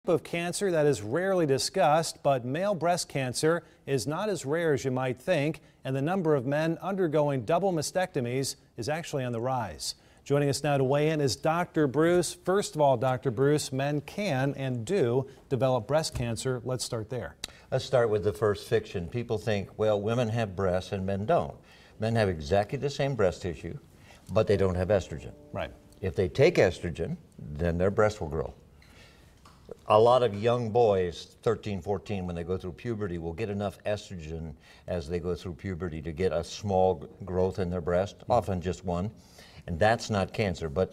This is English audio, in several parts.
Of cancer that is rarely discussed, but male breast cancer is not as rare as you might think, and the number of men undergoing double mastectomies is actually on the rise. Joining us now to weigh in is Dr. Bruce. First of all, Dr. Bruce, men can and do develop breast cancer. Let's start there. Let's start with the first fiction. People think, well, women have breasts and men don't. Men have exactly the same breast tissue, but they don't have estrogen. Right. If they take estrogen, then their breast will grow. A lot of young boys, 13, 14, when they go through puberty, will get enough estrogen as they go through puberty to get a small growth in their breast, often just one, and that's not cancer. But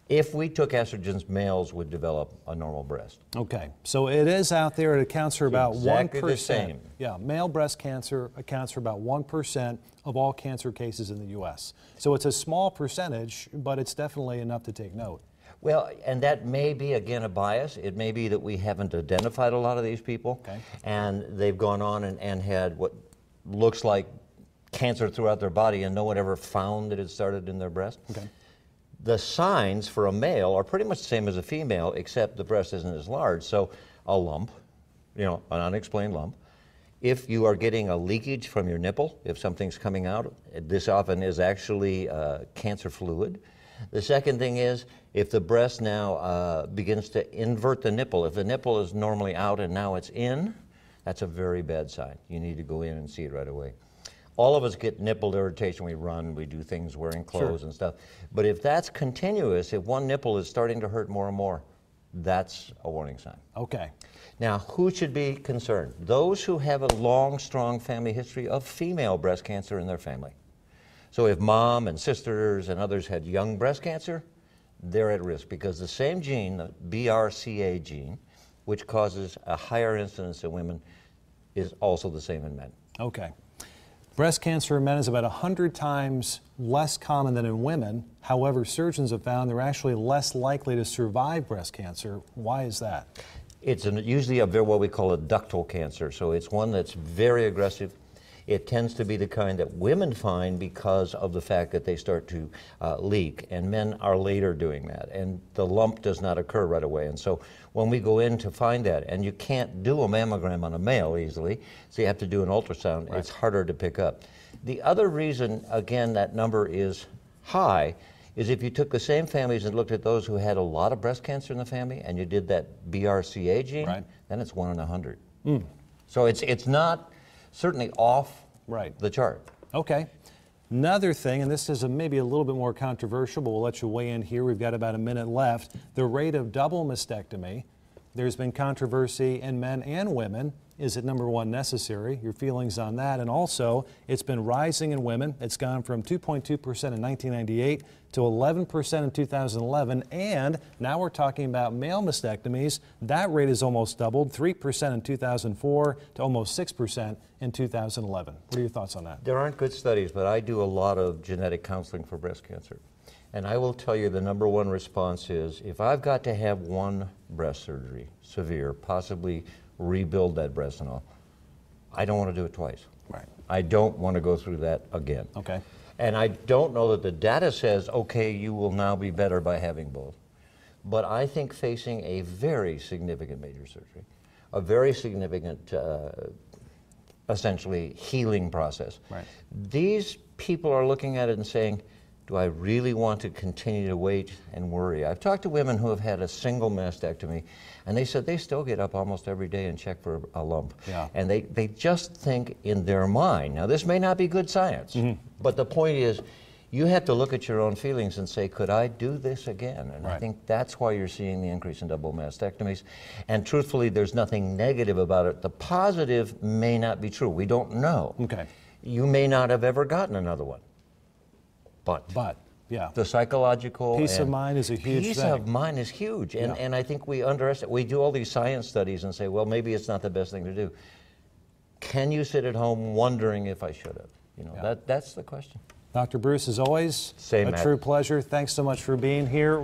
if we took estrogens, males would develop a normal breast. Okay, so it is out there. It accounts for about 1%. Exactly the same. Yeah, male breast cancer accounts for about 1% of all cancer cases in the U.S. So it's a small percentage, but it's definitely enough to take note. Well, and that may be, again, a bias. It may be that we haven't identified a lot of these people, okay, and they've gone on and had what looks like cancer throughout their body, and no one ever found that it started in their breast. Okay. The signs for a male are pretty much the same as a female, except the breast isn't as large. So a lump, an unexplained lump. If you are getting a leakage from your nipple, if something's coming out, this often is actually cancer fluid. The second thing is, if the breast now begins to invert the nipple, if the nipple is normally out and now it's in, that's a very bad sign. You need to go in and see it right away. All of us get nipple irritation. We run, we do things wearing clothes and stuff. But if that's continuous, if one nipple is starting to hurt more and more, that's a warning sign. Okay. Now, who should be concerned? Those who have a long, strong family history of female breast cancer in their family. So if mom and sisters and others had young breast cancer, they're at risk because the same gene, the BRCA gene, which causes a higher incidence in women, is also the same in men. Okay. Breast cancer in men is about 100 times less common than in women. However, surgeons have found they're actually less likely to survive breast cancer. Why is that? It's usually what we call a ductal cancer, so it's one that's very aggressive. It tends to be the kind that women find because of the fact that they start to leak, and men are later doing that, and the lump does not occur right away. And so when we go in to find that, and you can't do a mammogram on a male easily, so you have to do an ultrasound, right, it's harder to pick up. The other reason, again, that number is high is if you took the same families and looked at those who had a lot of breast cancer in the family, and you did that BRCA gene, right, then it's 1 in 100. So it's not certainly off the chart. Okay. Another thing, and this is maybe a little bit more controversial, but we'll let you weigh in here. We've got about a minute left. The rate of double mastectomy. There's been controversy in men and women. Is it, number one, necessary? Your feelings on that. And also, it's been rising in women. It's gone from 2.2% in 1998 to 11% in 2011. And now we're talking about male mastectomies. That rate has almost doubled, 3% in 2004 to almost 6% in 2011. What are your thoughts on that? There aren't good studies, but I do a lot of genetic counseling for breast cancer. And I will tell you the number one response is, if I've got to have one breast surgery, severe, possibly rebuild that breast and all, I don't want to do it twice. Right. I don't want to go through that again. Okay. And I don't know that the data says, okay, you will now be better by having both. But I think facing a very significant major surgery, a very significant, essentially, healing process, right, these people are looking at it and saying, do I really want to continue to wait and worry? I've talked to women who have had a single mastectomy, and they said they still get up almost every day and check for a lump. Yeah. And they just think in their mind, now this may not be good science, but the point is, you have to look at your own feelings and say, could I do this again? And I think that's why you're seeing the increase in double mastectomies. And truthfully, there's nothing negative about it. The positive may not be true. We don't know. Okay. You may not have ever gotten another one. But yeah, the psychological peace of mind is a huge thing. Peace of mind is huge, and I think we underestimate. We do all these science studies and say, well, maybe it's not the best thing to do. Can you sit at home wondering if I should have? That's the question. Dr. Bruce, as always, a true pleasure. Thanks so much for being here.